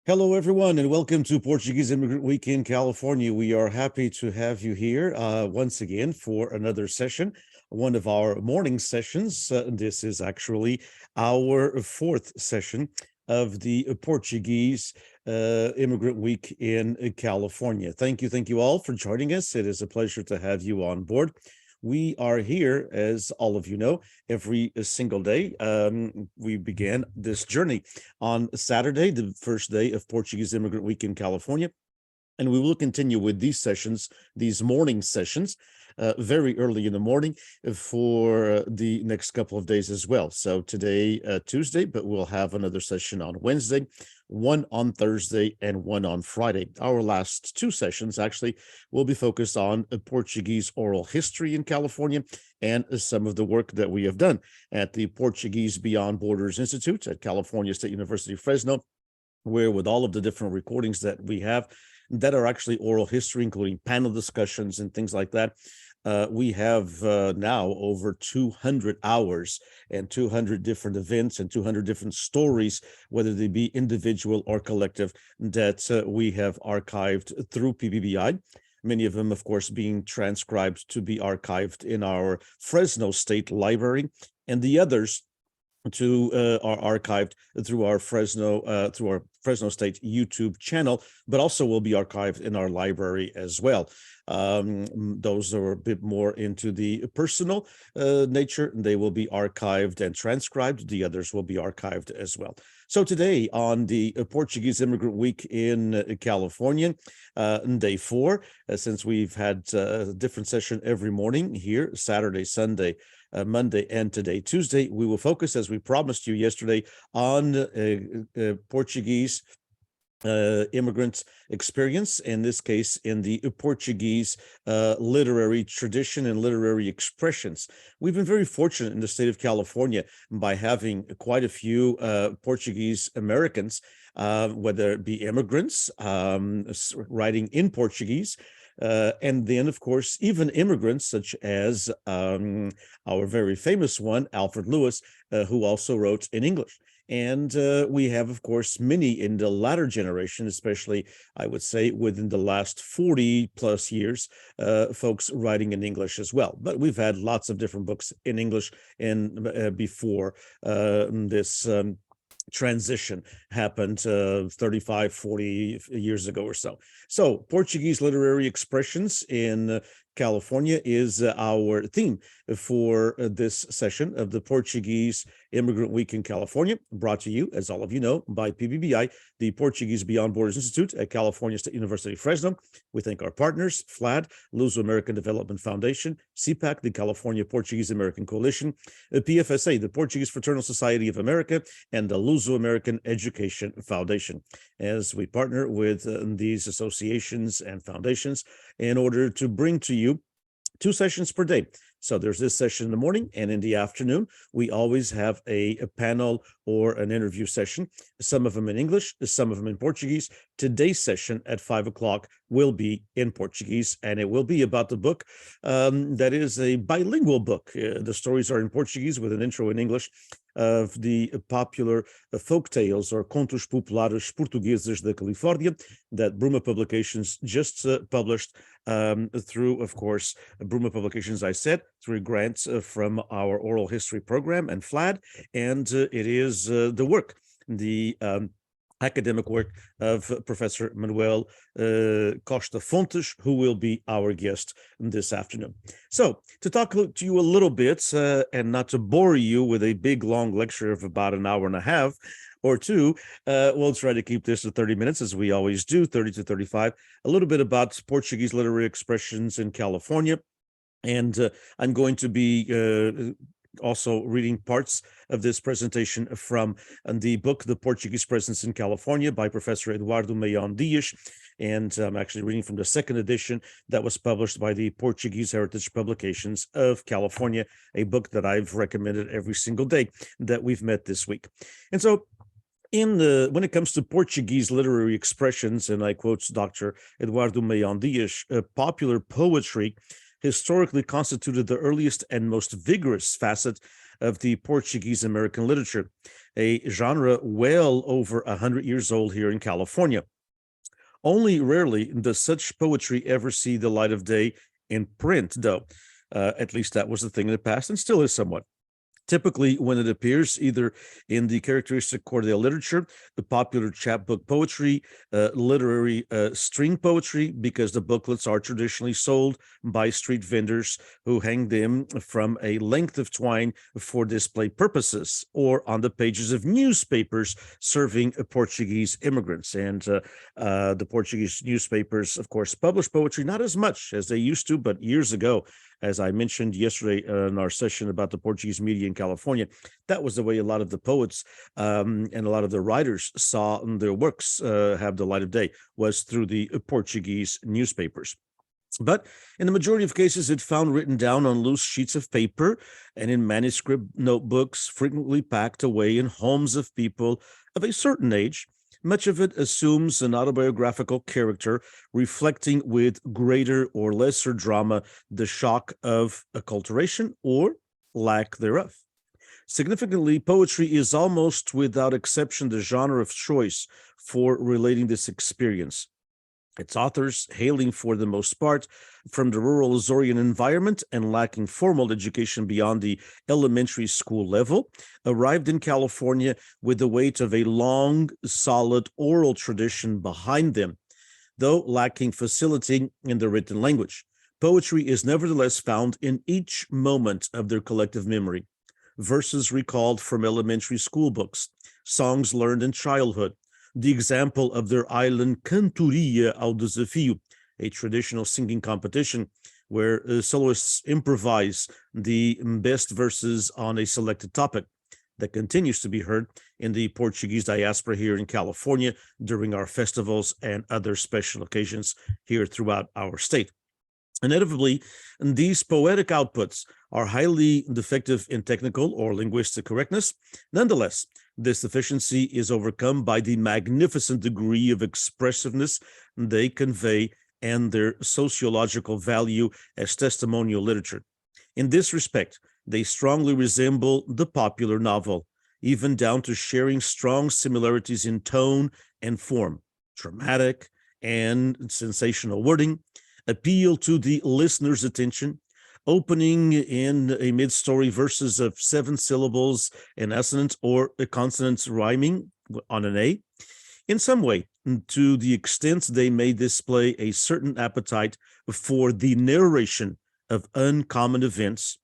Hello, everyone, and welcome to Portuguese Immigrant Week in California. We are happy to have you here once again for another session, one of our morning sessions. This is actually our fourth session of the Portuguese Immigrant Week in California. Thank you all for joining us. It is a pleasure to have you on board. We are here, as all of you know, every single day. We began this journey on Saturday, the first day of Portuguese Immigrant Week in California. And we will continue with these sessions, these morning sessions, very early in the morning for the next couple of days as well. So today, Tuesday, but we'll have another session on Wednesday, one on Thursday, and one on Friday. Our last two sessions actually will be focused on Portuguese oral history in California and some of the work that we have done at the Portuguese Beyond Borders Institute at California State University, Fresno, where with all of the different recordings that we have that are actually oral history, including panel discussions and things like that. We have now over 200 hours and 200 different events and 200 different stories, whether they be individual or collective, that we have archived through PBBI. Many of them, of course, being transcribed to be archived in our Fresno State Library, and the others are archived through our Fresno State YouTube channel, but also will be archived in our library as well. Those are a bit more into the personal nature. They will be archived and transcribed. The others will be archived as well. So today on the Portuguese Immigrant Week in California, day 4, since we've had a different session every morning here, Saturday, Sunday, Monday, and today, Tuesday, we will focus, as we promised you yesterday, on Portuguese immigrant experience, in this case, in the Portuguese literary tradition and literary expressions. We've been very fortunate in the state of California by having quite a few Portuguese Americans, whether it be immigrants writing in Portuguese, and then, of course, even immigrants such as our very famous one, Alfred Lewis, who also wrote in English. And we have, of course, many in the latter generation, especially, I would say, within the last 40 plus years, folks writing in English as well. But we've had lots of different books in English and before this transition happened 35, 40 years ago or so. So Portuguese literary expressions in California is our theme for this session of the Portuguese Immigrant Week in California, brought to you, as all of you know, by PBBI, the Portuguese Beyond Borders Institute at California State University, Fresno. We thank our partners, FLAD, Luso-American Development Foundation, CPAC, the California Portuguese American Coalition, PFSA, the Portuguese Fraternal Society of America, and the Luso-American Education Foundation, as we partner with these associations and foundations in order to bring to you 2 sessions per day. So there's this session in the morning, and in the afternoon, we always have a panel or an interview session, some of them in English, some of them in Portuguese. Today's session at 5 o'clock will be in Portuguese, and it will be about the book that is a bilingual book. The stories are in Portuguese with an intro in English of the popular folk tales or contos populares portugueses da Califórnia that Bruma Publications just published through, of course, Bruma Publications, I said, through grants from our oral history program and FLAD, and it is the work, the academic work of Professor Manuel Costa Fontes, who will be our guest this afternoon. So to talk to you a little bit and not to bore you with a big, long lecture of about an hour and a half or two, we'll try to keep this to 30 minutes, as we always do, 30 to 35, a little bit about Portuguese literary expressions in California. And I'm going to be also reading parts of this presentation from the book, The Portuguese Presence in California by Professor Eduardo Meion Dias. And I'm actually reading from the 2nd edition that was published by the Portuguese Heritage Publications of California, a book that I've recommended every single day that we've met this week. And so when it comes to Portuguese literary expressions, and I quote Dr. Eduardo Meion Dias, popular poetry historically constituted the earliest and most vigorous facet of the Portuguese American literature, a genre well over 100 years old here in California. Only rarely does such poetry ever see the light of day in print, though. At least that was the thing in the past and still is somewhat. Typically, when it appears either in the characteristic Cordell literature, the popular chapbook poetry, literary string poetry, because the booklets are traditionally sold by street vendors who hang them from a length of twine for display purposes, or on the pages of newspapers serving Portuguese immigrants. And the Portuguese newspapers, of course, publish poetry, not as much as they used to, but years ago, as I mentioned yesterday in our session about the Portuguese media in California, that was the way a lot of the poets and a lot of the writers saw their works have the light of day, was through the Portuguese newspapers. But in the majority of cases, it found written down on loose sheets of paper and in manuscript notebooks, frequently packed away in homes of people of a certain age. Much of it assumes an autobiographical character, reflecting with greater or lesser drama the shock of acculturation or lack thereof. Significantly, poetry is almost without exception the genre of choice for relating this experience. Its authors, hailing for the most part from the rural Azorian environment and lacking formal education beyond the elementary school level, arrived in California with the weight of a long, solid oral tradition behind them, though lacking facility in the written language. Poetry is nevertheless found in each moment of their collective memory. Verses recalled from elementary school books, songs learned in childhood, the example of their island Cantoria ao Desafio, a traditional singing competition where soloists improvise the best verses on a selected topic, that continues to be heard in the Portuguese diaspora here in California during our festivals and other special occasions here throughout our state. Inevitably, these poetic outputs are highly defective in technical or linguistic correctness. Nonetheless, this deficiency is overcome by the magnificent degree of expressiveness they convey and their sociological value as testimonial literature. In this respect, they strongly resemble the popular novel, even down to sharing strong similarities in tone and form, dramatic and sensational wording, appeal to the listener's attention, opening in a mid-story verses of 7 syllables, an assonant or a consonant rhyming on an A. In some way, to the extent they may display a certain appetite for the narration of uncommon events,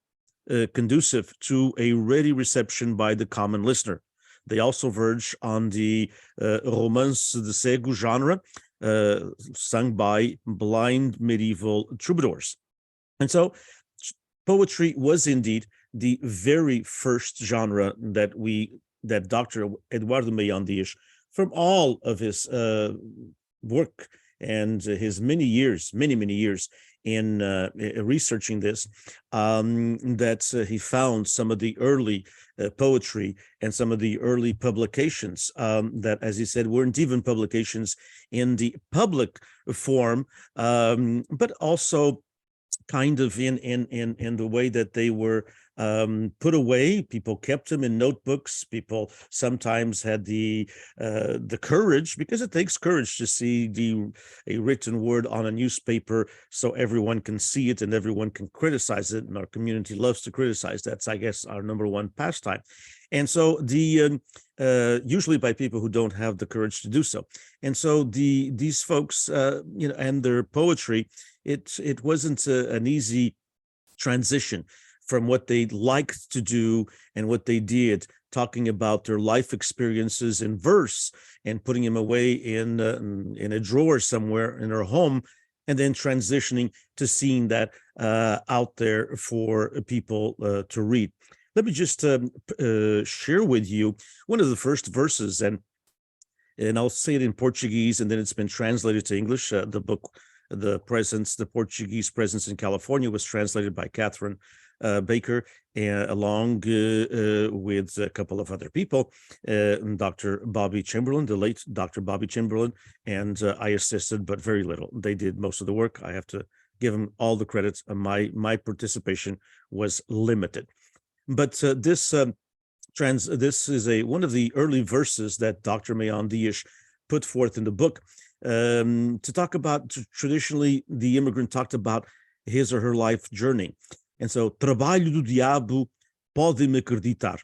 conducive to a ready reception by the common listener. They also verge on the romance de cego genre, sung by blind medieval troubadours. And so poetry was indeed the very first genre that Dr. Eduardo Meillon Dias, from all of his work and his many years in researching this, that he found some of the early poetry and some of the early publications that, as he said, weren't even publications in the public form, but also kind of in the way that they were put away. People kept them in notebooks. People sometimes had the courage, because it takes courage to see a written word on a newspaper so everyone can see it and everyone can criticize it. And our community loves to criticize. That's, I guess, our number one pastime. And so usually by people who don't have the courage to do so. And so these folks, and their poetry, it wasn't an easy transition from what they liked to do and what they did, talking about their life experiences in verse and putting them away in a drawer somewhere in their home, and then transitioning to seeing that out there for people to read. Let me just share with you one of the first verses, and I'll say it in Portuguese, and then it's been translated to English. The book, The Portuguese Presence in California, was translated by Catherine Baker, along with a couple of other people, Dr. Bobby Chamberlain, the late Dr. Bobby Chamberlain, and I assisted, but very little. They did most of the work. I have to give him all the credit. My participation was limited. But this is one of the early verses that Dr. Mayon Dias put forth in the book, to talk about, traditionally, the immigrant talked about his or her life journey. And so, trabalho do diabo, pode-me acreditar.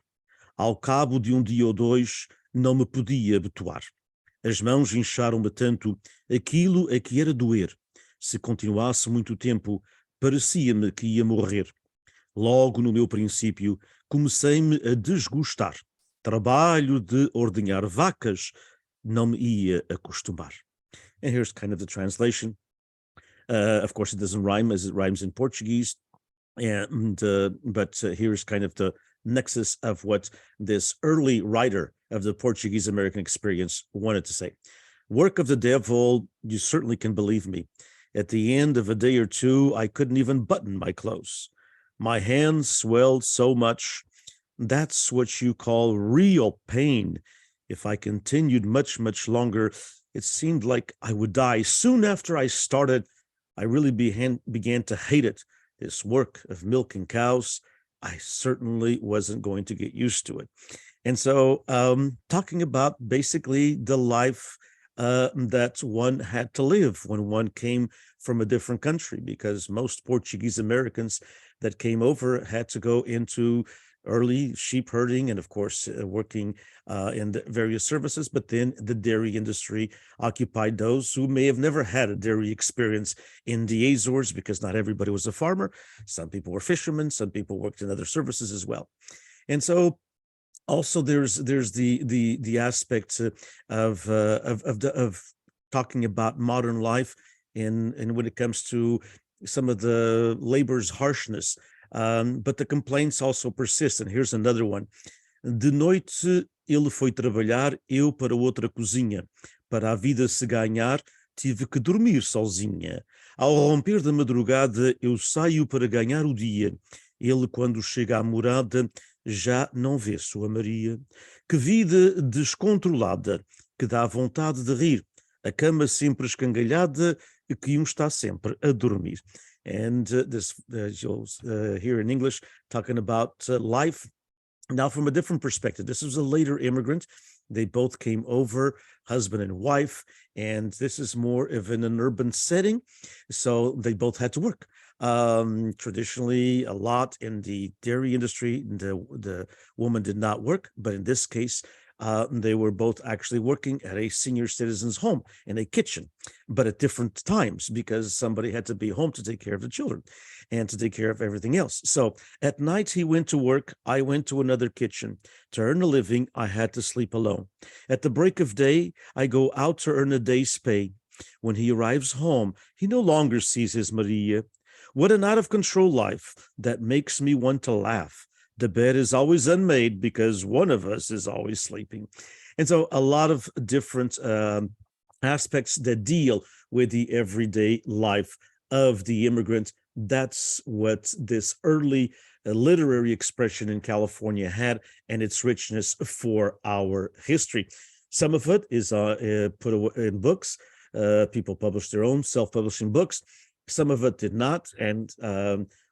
Ao cabo de dia ou dois, não me podia abotoar. As mãos incharam-me tanto, aquilo a que era doer. Se continuasse muito tempo, parecia-me que ia morrer. Logo no meu princípio, comecei-me a desgostar. Trabalho de ordenhar vacas não me ia acostumar. And here's kind of the translation. Of course, it doesn't rhyme as it rhymes in Portuguese. But here's kind of the nexus of what this early writer of the Portuguese American experience wanted to say. Work of the devil, you certainly can believe me. At the end of a day or two, I couldn't even button my clothes. My hands swelled so much. That's what you call real pain. If I continued much, much longer, it seemed like I would die. Soon after I started, I really began to hate it. This work of milking cows, I certainly wasn't going to get used to it. And so, talking about basically the life that one had to live when one came from a different country, because most Portuguese Americans that came over had to go into early sheep herding and, of course, working in the various services. But then the dairy industry occupied those who may have never had a dairy experience in the Azores, because not everybody was a farmer. Some people were fishermen. Some people worked in other services as well. And so also there's the aspect of talking about modern life and when it comes to some of the labor's harshness. But the complaints also persist. And here's another one. De noite ele foi trabalhar, eu para outra cozinha. Para a vida se ganhar, tive que dormir sozinha. Ao romper da madrugada, eu saio para ganhar o dia. Ele, quando chega à morada, já não vê sua Maria. Que vida descontrolada, que dá vontade de rir. A cama sempre escangalhada, que está sempre a dormir. And this you'll hear in English talking about life now from a different perspective. This was a later immigrant. They both came over, husband and wife, and this is more of an urban setting. So they both had to work. Traditionally, a lot in the dairy industry, the woman did not work, but in this case, they were both actually working at a senior citizen's home in a kitchen, but at different times, because somebody had to be home to take care of the children and to take care of everything else. So at night he went to work. I went to another kitchen. To earn a living, I had to sleep alone. At the break of day, I go out to earn a day's pay. When he arrives home, he no longer sees his Maria. What an out of control life that makes me want to laugh. The bed is always unmade because one of us is always sleeping. And so a lot of different aspects that deal with the everyday life of the immigrant. That's what this early literary expression in California had, and its richness for our history. Some of it is put in books. People published their own self-publishing books. Some of it did not, and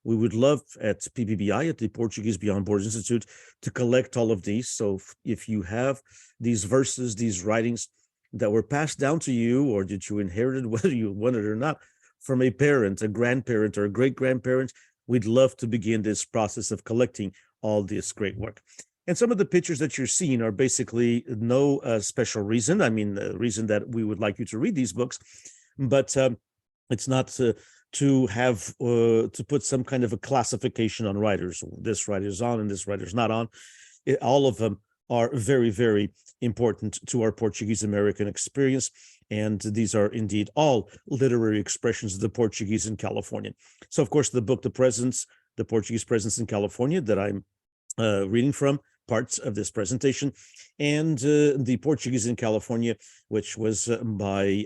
we would love at PBBI, at the Portuguese Beyond Borders Institute, to collect all of these. So if you have these verses, these writings that were passed down to you, or did you inherit it, whether you wanted it or not, from a parent, a grandparent, or a great-grandparent, we'd love to begin this process of collecting all this great work. And some of the pictures that you're seeing are basically no special reason. I mean, the reason that we would like you to read these books, but it's not to have to put some kind of a classification on writers. This writer's on and this writer's not on. All of them are very, very important to our Portuguese American experience. And these are indeed all literary expressions of the Portuguese in California. So, of course, the book, The Portuguese Presence in California, that I'm reading from, parts of this presentation, and The Portuguese in California, which was by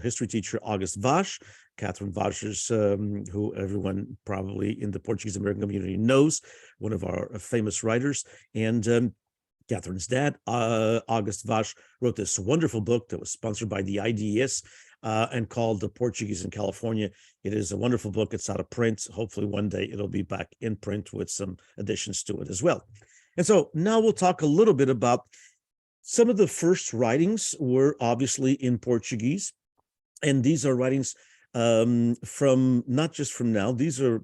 history teacher August Vaz, Catherine Vaz's, who everyone probably in the Portuguese American community knows, one of our famous writers. And Catherine's dad, August Vaz, wrote this wonderful book that was sponsored by the IDES and called The Portuguese in California. It is a wonderful book. It's out of print. Hopefully one day it'll be back in print with some additions to it as well. And so now we'll talk a little bit about some of the first writings were obviously in Portuguese. And these are writings from not just from now. These are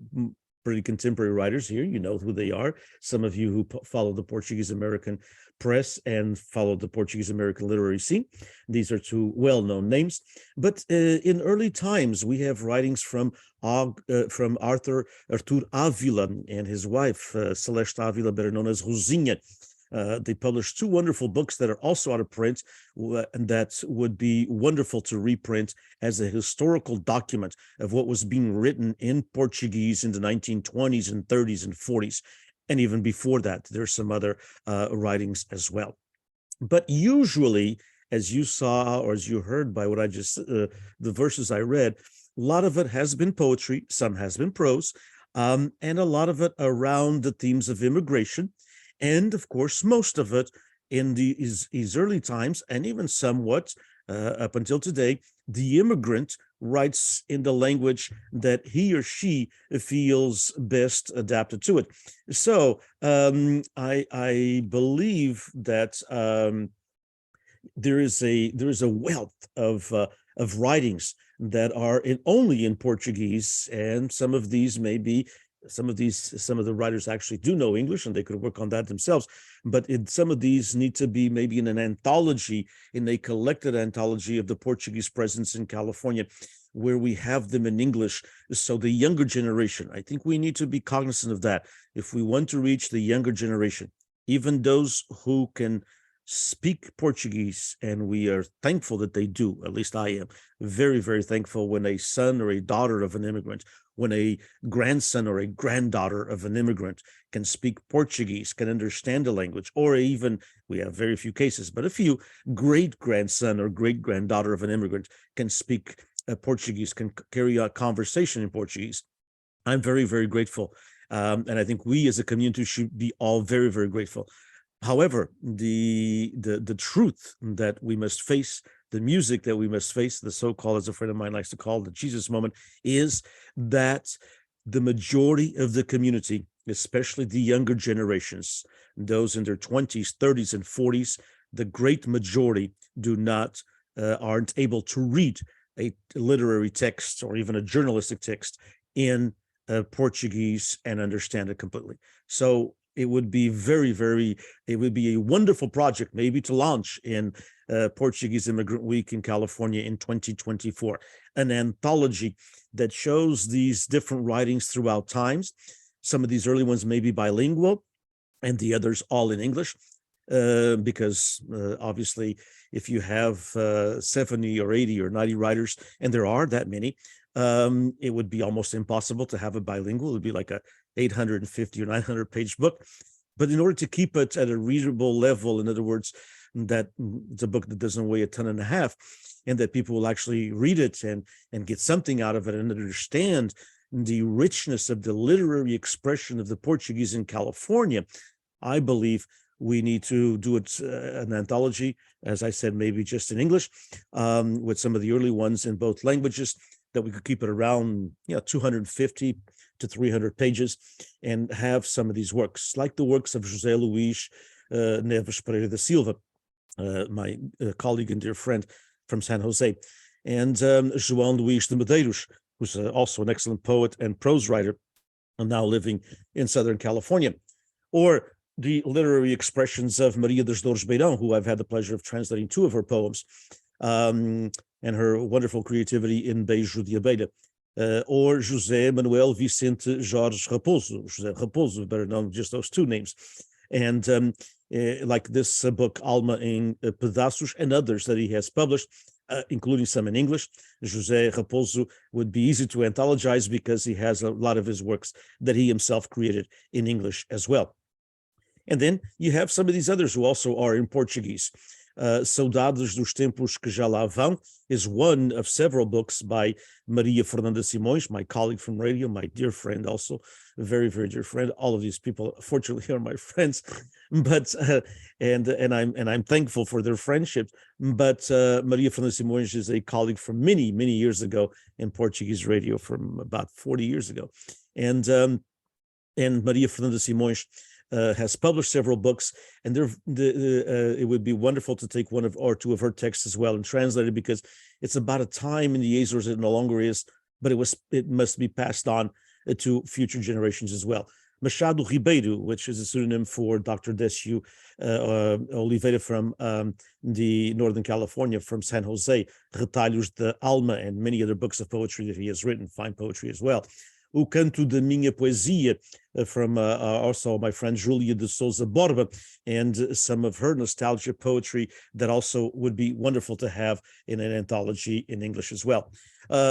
pretty contemporary writers here. You know who they are. Some of you who follow the Portuguese American press and follow the Portuguese American literary scene. These are two well-known names. But in early times, we have writings from Arthur Avila and his wife, Celeste Avila, better known as Rosinha. They published two wonderful books that are also out of print, and that would be wonderful to reprint as a historical document of what was being written in Portuguese in the 1920s and 30s and 40s. And even before that, there's some other writings as well. But usually, as you saw or as you heard by what I just, the verses I read, a lot of it has been poetry, some has been prose, and a lot of it around the themes of immigration. And of course, most of it in these early times, and even somewhat up until today, the immigrant writes in the language that he or she feels best adapted to it. So I believe that there is a wealth of writings that are only in Portuguese, and some of these may be. Some of the writers actually do know English, and they could work on that themselves. But some of these need to be maybe in an anthology, in a collected anthology of the Portuguese presence in California, where we have them in English. So the younger generation, I think we need to be cognizant of that. If we want to reach the younger generation, even those who can speak Portuguese, and we are thankful that they do, at least I am very, very thankful when a son or a daughter of an immigrant, when a grandson or a granddaughter of an immigrant can speak Portuguese, can understand the language, or even, we have very few cases, but a few, great-grandson or great-granddaughter of an immigrant can speak Portuguese, can carry a conversation in Portuguese. I'm very, very grateful. And I think we as a community should be all very, very grateful. However, the truth that we must face, the music that we must face, the so-called, as a friend of mine likes to call, the Jesus moment, is that the majority of the community, especially the younger generations, those in their 20s, 30s, and 40s, the great majority aren't able to read a literary text or even a journalistic text in Portuguese and understand it completely. So it would be it would be a wonderful project maybe to launch in Portuguese Immigrant Week in California in 2024, an anthology that shows these different writings throughout times. Some of these early ones may be bilingual and the others all in English, because obviously if you have 70 or 80 or 90 writers, and there are that many, it would be almost impossible to have a bilingual. It would be like a 850 or 900 page book. But in order to keep it at a readable level, in other words, that it's a book that doesn't weigh a ton and a half, and that people will actually read it and get something out of it and understand the richness of the literary expression of the Portuguese in California, I believe we need to do it an anthology, as I said, maybe just in English, with some of the early ones in both languages, that we could keep it around 250 to 300 pages and have some of these works, like the works of José Luís Neves Pereira da Silva, my colleague and dear friend from San Jose, and João Luís de Medeiros, who's also an excellent poet and prose writer, and now living in Southern California, or the literary expressions of Maria das Dores Beirão, who I've had the pleasure of translating two of her poems, and her wonderful creativity in Beijo de Abelha, or José Manuel Vicente Jorge Raposo, José Raposo, better known just those two names. And like this book, Alma em Pedaços, and others that he has published, including some in English. José Raposo would be easy to anthologize because he has a lot of his works that he himself created in English as well. And then you have some of these others who also are in Portuguese. Saudades dos Tempos que Já Lá Vão is one of several books by Maria Fernanda Simões, my colleague from radio, my dear friend also, a very, very dear friend. All of these people, fortunately, are my friends, but and I'm thankful for their friendship. But Maria Fernanda Simões is a colleague from many, many years ago in Portuguese radio, from about 40 years ago. And Maria Fernanda Simões has published several books, and it would be wonderful to take one or two of her texts as well and translate it, because it's about a time in the Azores it no longer is, but it must be passed on to future generations as well. Machado Ribeiro, which is a pseudonym for Dr. Décio Oliveira from the Northern California, from San Jose, Retalhos de Alma, and many other books of poetry that he has written, fine poetry as well. O Canto da Minha Poesia, from also my friend Julia de Souza Borba, and some of her nostalgia poetry that also would be wonderful to have in an anthology in English as well.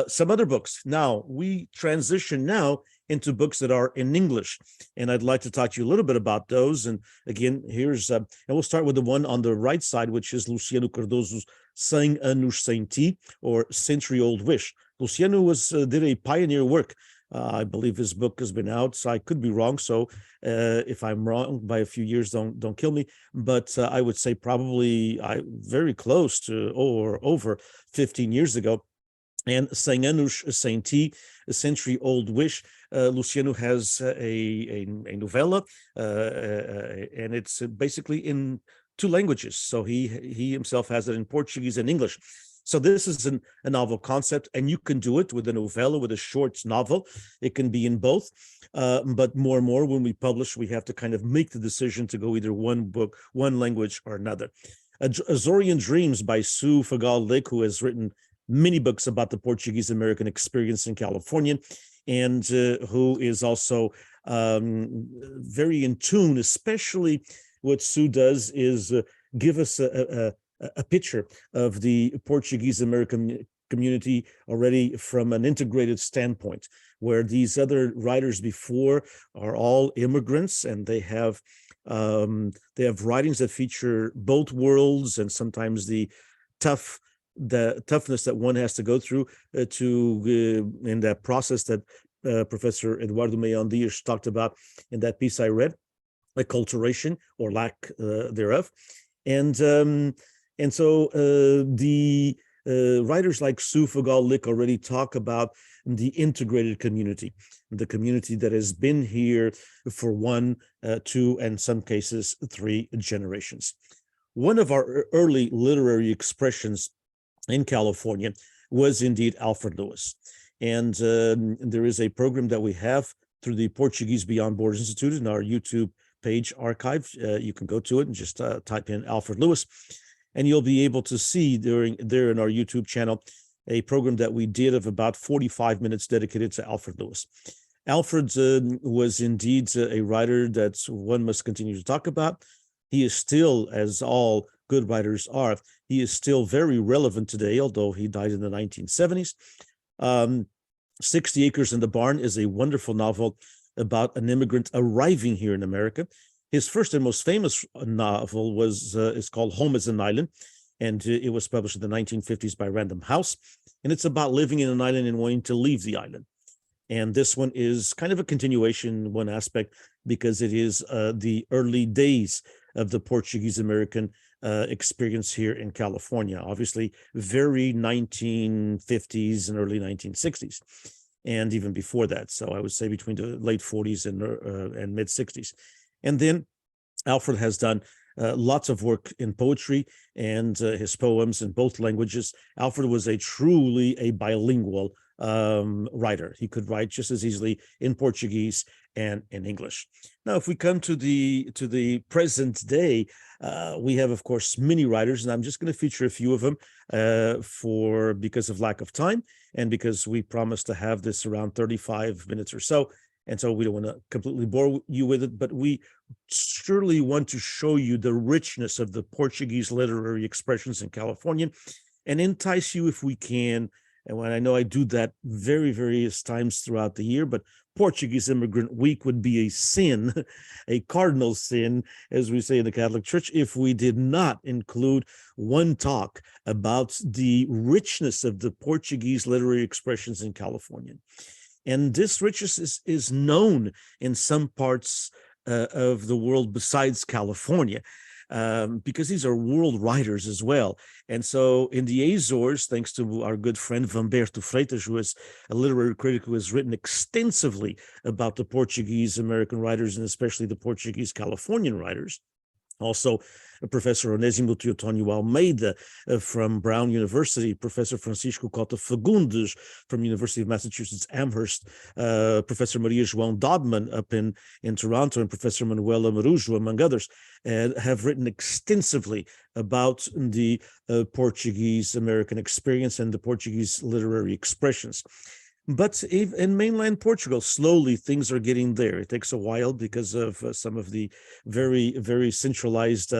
Some other books. Now, we transition now into books that are in English, and I'd like to talk to you a little bit about those. And again, and we'll start with the one on the right side, which is Luciano Cardoso's 100 Anos Sem Ti, or Century Old Wish. Luciano did a pioneer work. I believe his book has been out, so I could be wrong. So if I'm wrong by a few years, don't kill me. But I would say probably very close to or over 15 years ago. And 100 Anos Sem Ti, A Century Old Wish. Luciano has a novella, and it's basically in two languages. So he himself has it in Portuguese and English. So this is a novel concept, and you can do it with a novella, with a short novel. It can be in both, but more and more when we publish, we have to kind of make the decision to go either one book, one language, or another. Azorian Dreams by Sue Fagal-Lick, who has written many books about the Portuguese-American experience in California, and who is also very in tune, especially what Sue does is give us a picture of the Portuguese-American community already from an integrated standpoint, where these other writers before are all immigrants, and they have writings that feature both worlds, and sometimes the toughness that one has to go through in that process that Professor Eduardo Meão Dias talked about in that piece I read, acculturation or lack thereof. And so the writers like Sue Fagal-Lick already talk about the integrated community, the community that has been here for 1, 2, and some cases 3 generations. One of our early literary expressions in California was indeed Alfred Lewis. And there is a program that we have through the Portuguese Beyond Borders Institute in our YouTube page archive. You can go to it and just type in Alfred Lewis, and you'll be able to see there in our YouTube channel a program that we did of about 45 minutes dedicated to Alfred Lewis. Alfred was indeed a writer that one must continue to talk about. He is still, as all good writers are, he is still very relevant today, although he died in the 1970s. 60 Acres in the Barn is a wonderful novel about an immigrant arriving here in America. His first and most famous novel is called Home is an Island, and it was published in the 1950s by Random House. And it's about living in an island and wanting to leave the island. And this one is kind of a continuation in one aspect, because it is the early days of the Portuguese-American experience here in California, obviously very 1950s and early 1960s, and even before that. So I would say between the late 40s and mid 60s. And then Alfred has done lots of work in poetry and his poems in both languages. Alfred was truly a bilingual writer. He could write just as easily in Portuguese and in English. Now, if we come to the present day, we have, of course, many writers, and I'm just going to feature a few of them because of lack of time, and because we promised to have this around 35 minutes or so. And so we don't want to completely bore you with it, but we surely want to show you the richness of the Portuguese literary expressions in California and entice you, if we can, And when I know I do that various times throughout the year, but Portuguese Immigrant Week would be a sin, a cardinal sin, as we say in the Catholic Church, if we did not include one talk about the richness of the Portuguese literary expressions in California. And this richness is known in some parts of the world besides California. Because these are world writers as well. And so in the Azores, thanks to our good friend Humberto Freitas, who is a literary critic who has written extensively about the Portuguese American writers and especially the Portuguese Californian writers. Also, Professor Onésimo Teotonio Almeida from Brown University, Professor Francisco Cota Fagundes from University of Massachusetts Amherst, Professor Maria João Dodman up in Toronto, and Professor Manuela Marujo, among others, have written extensively about the Portuguese American experience and the Portuguese literary expressions. But in mainland Portugal, slowly things are getting there. It takes a while because of some of the very centralized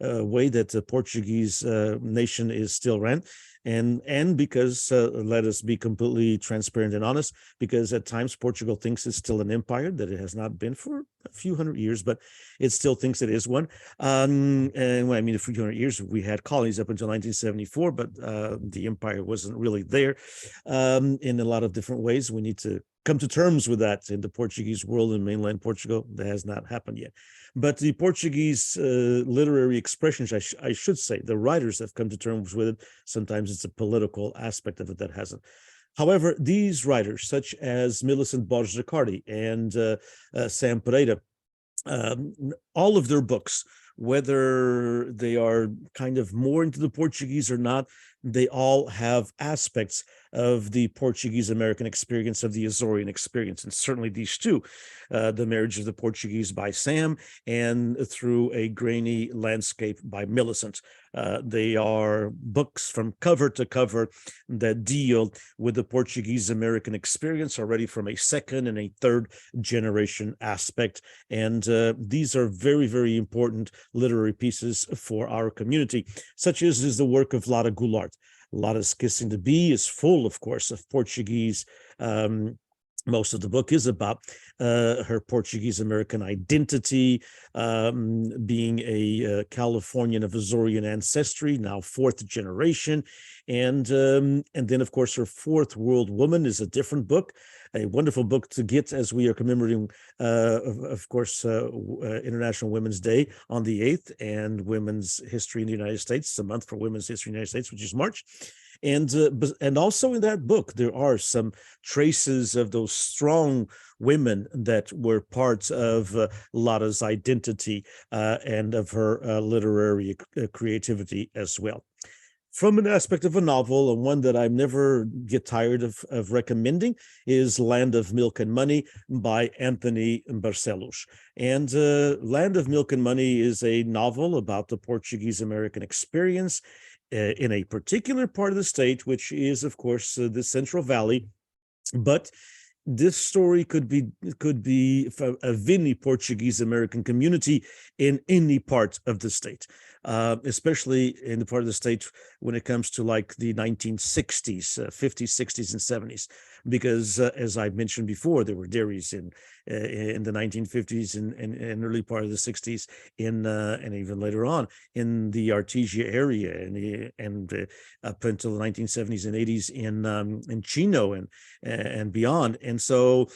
way that the Portuguese nation is still ran. And because, let us be completely transparent and honest, because at times Portugal thinks it's still an empire, that it has not been for a few hundred years, but it still thinks it is one. And when I mean a few hundred years, we had colonies up until 1974, but the empire wasn't really there in a lot of different ways. We need to come to terms with that in the Portuguese world in mainland Portugal. That has not happened yet. But the Portuguese literary expressions, I should say, the writers have come to terms with it. Sometimes it's a political aspect of it that hasn't. However, these writers, such as Millicent Borges Riccardi and Sam Pereira, all of their books, whether they are kind of more into the Portuguese or not, they all have aspects of the Portuguese American experience, of the Azorean experience. And certainly these two, the Marriage of the Portuguese by Sam and Through a Grainy Landscape by Millicent. They are books from cover to cover that deal with the Portuguese American experience already from a second and a third generation aspect. And these are very important literary pieces for our community, such as is the work of Lara Goulart. Lara's Kissing the Bee is full, of course, of Portuguese. Most of the book is about her Portuguese American identity, being a Californian of Azorean ancestry, now fourth generation. And then, of course, her Fourth World Woman is a different book, a wonderful book to get as we are commemorating, of course, International Women's Day on the 8th and Women's History in the United States, the month for Women's History in the United States, which is March. And also in that book, there are some traces of those strong women that were parts of Lara's identity and of her literary creativity as well. From an aspect of a novel, and one that I never get tired of recommending, is Land of Milk and Money by Anthony Barcelos. And Land of Milk and Money is a novel about the Portuguese American experience in a particular part of the state, which is, of course, the Central Valley. But this story could be of any Portuguese American community in any part of the state, especially in the part of the state when it comes to like the 1960s, 50s, 60s, and 70s, because as I mentioned before, there were dairies in the 1950s and early part of the 60s, and even later on in the Artesia area, and up until the 1970s and 80s in Chino and beyond. And so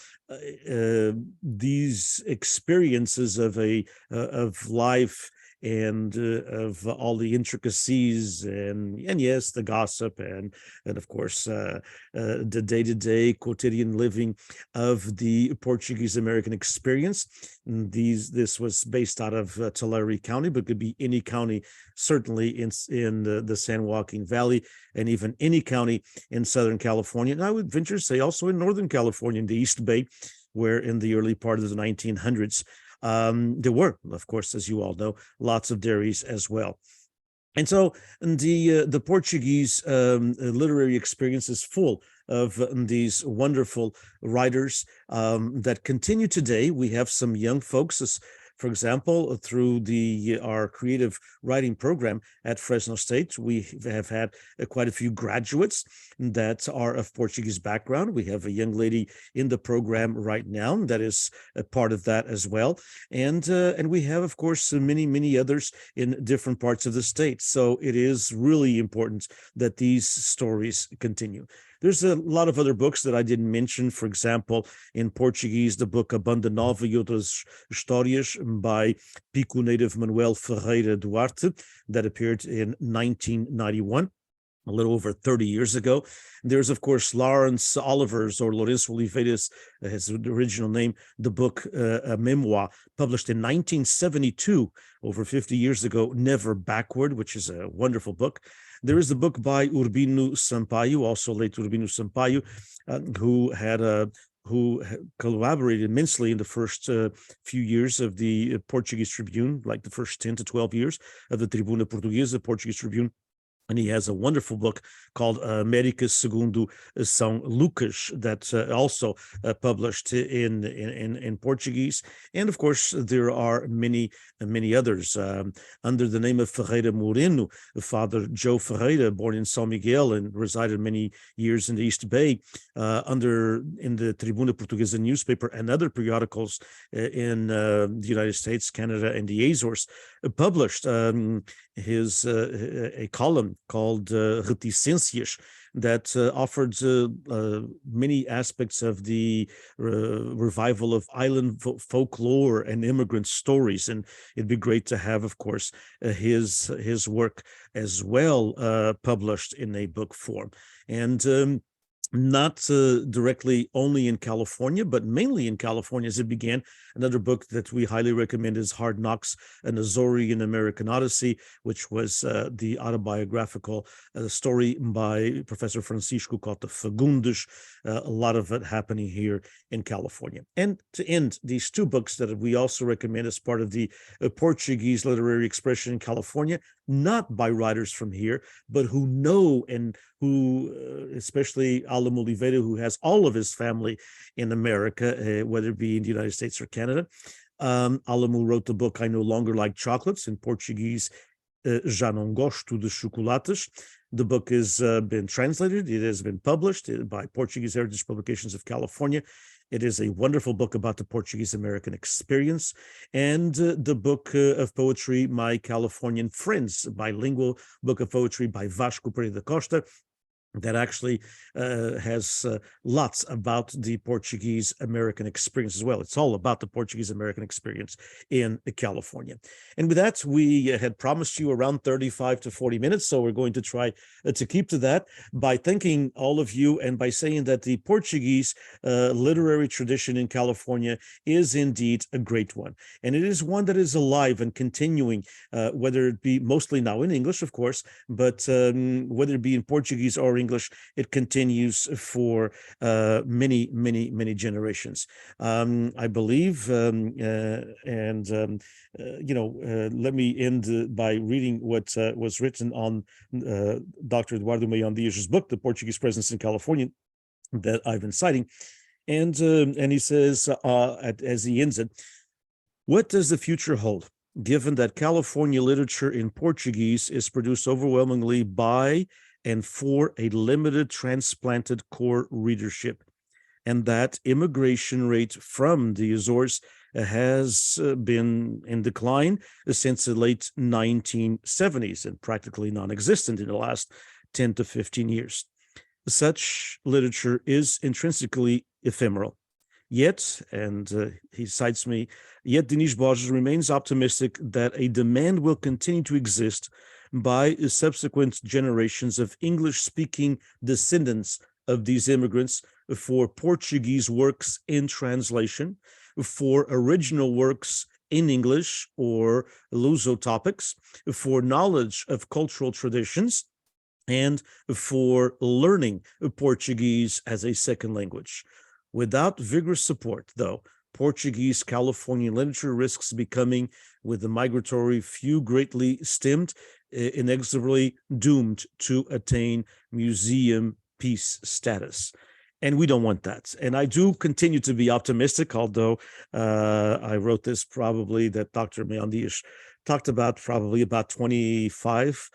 these experiences of life and of all the intricacies and yes, the gossip and of course the day-to-day quotidian living of the Portuguese American experience. This was based out of Tulare County, but could be any county, certainly in the San Joaquin Valley, and even any county in Southern California. And I would venture to say also in Northern California, in the East Bay, where in the early part of the 1900s, there were, of course, as you all know, lots of dairies as well. And so the Portuguese literary experience is full of these wonderful writers that continue today. We have some young folks For example, through our creative writing program at Fresno State, we have had quite a few graduates that are of Portuguese background. We have a young lady in the program right now that is a part of that as well. And we have, of course, many others in different parts of the state. So it is really important that these stories continue. There's a lot of other books that I didn't mention. For example, in Portuguese, the book A Banda Nova e Outras Histórias by Pico native Manuel Ferreira Duarte that appeared in 1991. A little over 30 years ago. There's, of course, Lawrence Oliver's, or Lourenço Oliveira's, his original name, the book, a memoir, published in 1972, over 50 years ago, Never Backward, which is a wonderful book. There is the book by Urbino Sampaio, also late Urbino Sampaio, who collaborated immensely in the first few years of the Portuguese Tribune, like the first 10 to 12 years of the Tribuna Portuguesa, Portuguese Tribune. And he has a wonderful book called América Segundo São Lucas that also published in Portuguese. And of course, there are many others. Under the name of Ferreira Moreno, Father Joe Ferreira, born in São Miguel and resided many years in the East Bay, in the Tribuna Portuguesa newspaper and other periodicals in the United States, Canada, and the Azores, published a column called Reticências that offered many aspects of the revival of island folklore and immigrant stories. And it'd be great to have, of course, his work as well published in a book form. And not directly only in California, but mainly in California as it began. Another book that we highly recommend is Hard Knocks, an Azorian American Odyssey, which was the autobiographical story by Professor Francisco Cota Fagundes, a lot of it happening here in California. And to end, these two books that we also recommend as part of the Portuguese literary expression in California, not by writers from here, but who know and who, especially Alamo Oliveira, who has all of his family in America, whether it be in the United States or Canada. Alamo wrote the book I No Longer Like Chocolates, in Portuguese, Já Não Gosto de Chocolates. The book has been translated. It has been published by Portuguese Heritage Publications of California. It is a wonderful book about the Portuguese-American experience. And the book of poetry, My Californian Friends, bilingual book of poetry by Vasco Pereira da Costa, that actually has lots about the Portuguese-American experience as well. It's all about the Portuguese-American experience in California. And with that, we had promised you around 35 to 40 minutes, so we're going to try to keep to that by thanking all of you and by saying that the Portuguese literary tradition in California is indeed a great one. And it is one that is alive and continuing, whether it be mostly now in English, of course, but whether it be in Portuguese or English, it continues for many generations. I believe, let me end by reading what was written on Dr. Eduardo Meion Diaz's book, The Portuguese Presence in California, that I've been citing. And he says, as he ends it, what does the future hold, given that California literature in Portuguese is produced overwhelmingly by and for a limited transplanted core readership, and that immigration rate from the Azores has been in decline since the late 1970s and practically non-existent in the last 10 to 15 years. Such literature is intrinsically ephemeral. Yet, and he cites me, yet Dinis Borges remains optimistic that a demand will continue to exist by subsequent generations of English-speaking descendants of these immigrants for Portuguese works in translation, for original works in English or Luso topics, for knowledge of cultural traditions, and for learning Portuguese as a second language. Without vigorous support, though, Portuguese Californian literature risks becoming, with the migratory few greatly stemmed, inexorably doomed to attain museum piece status. And we don't want that. And I do continue to be optimistic, although I wrote this probably that Dr. Meondish talked about probably about 25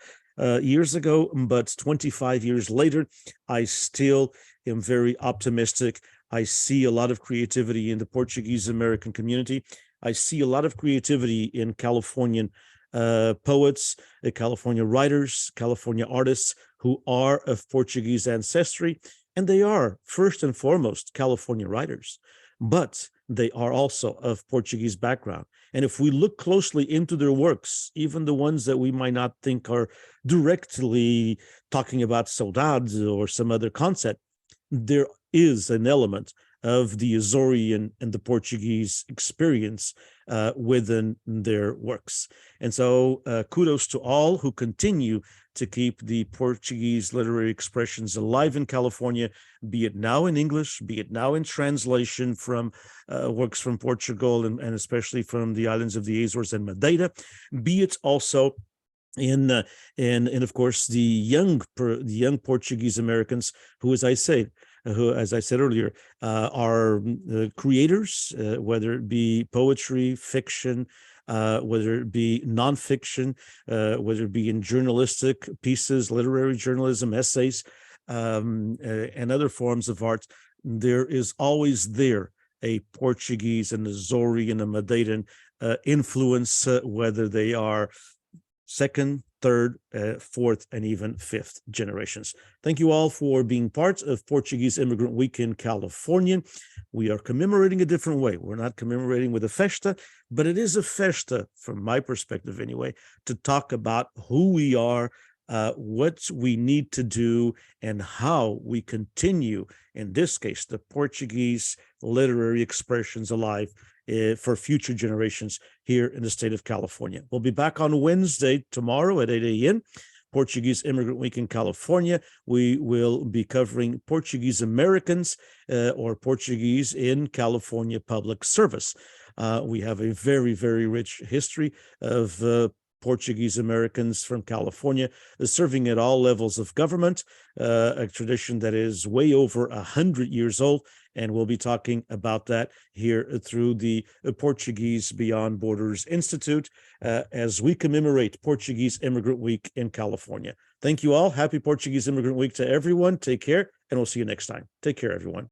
years ago, but 25 years later, I still am very optimistic. I see a lot of creativity in the Portuguese American community. I see a lot of creativity in Californian poets, California writers, California artists who are of Portuguese ancestry. And they are, first and foremost, California writers, but they are also of Portuguese background. And if we look closely into their works, even the ones that we might not think are directly talking about saudades or some other concept, there is an element of the Azorean and the Portuguese experience within their works. And so kudos to all who continue to keep the Portuguese literary expressions alive in California, be it now in English, be it now in translation from works from Portugal and especially from the islands of the Azores and Madeira, be it also in of course the young Portuguese Americans who, as I said earlier, are creators, whether it be poetry, fiction, whether it be nonfiction, whether it be in journalistic pieces, literary journalism, essays, and other forms of art. There is always there a Portuguese and Azorean and Madeiran influence, whether they are second, third, fourth, and even fifth generations. Thank you all for being part of Portuguese Immigrant Week in California. We are commemorating a different way. We're not commemorating with a festa, but it is a festa, from my perspective anyway, to talk about who we are, what we need to do, and how we continue, in this case, the Portuguese literary expressions alive for future generations here in the state of California. We'll be back on Wednesday, tomorrow at 8 a.m., Portuguese Immigrant Week in California. We will be covering Portuguese Americans or Portuguese in California public service. We have a very, very rich history of Portuguese Americans from California serving at all levels of government, a tradition that is way over 100 years old. And we'll be talking about that here through the Portuguese Beyond Borders Institute as we commemorate Portuguese Immigrant Week in California. Thank you all. Happy Portuguese Immigrant Week to everyone. Take care, and we'll see you next time. Take care, everyone.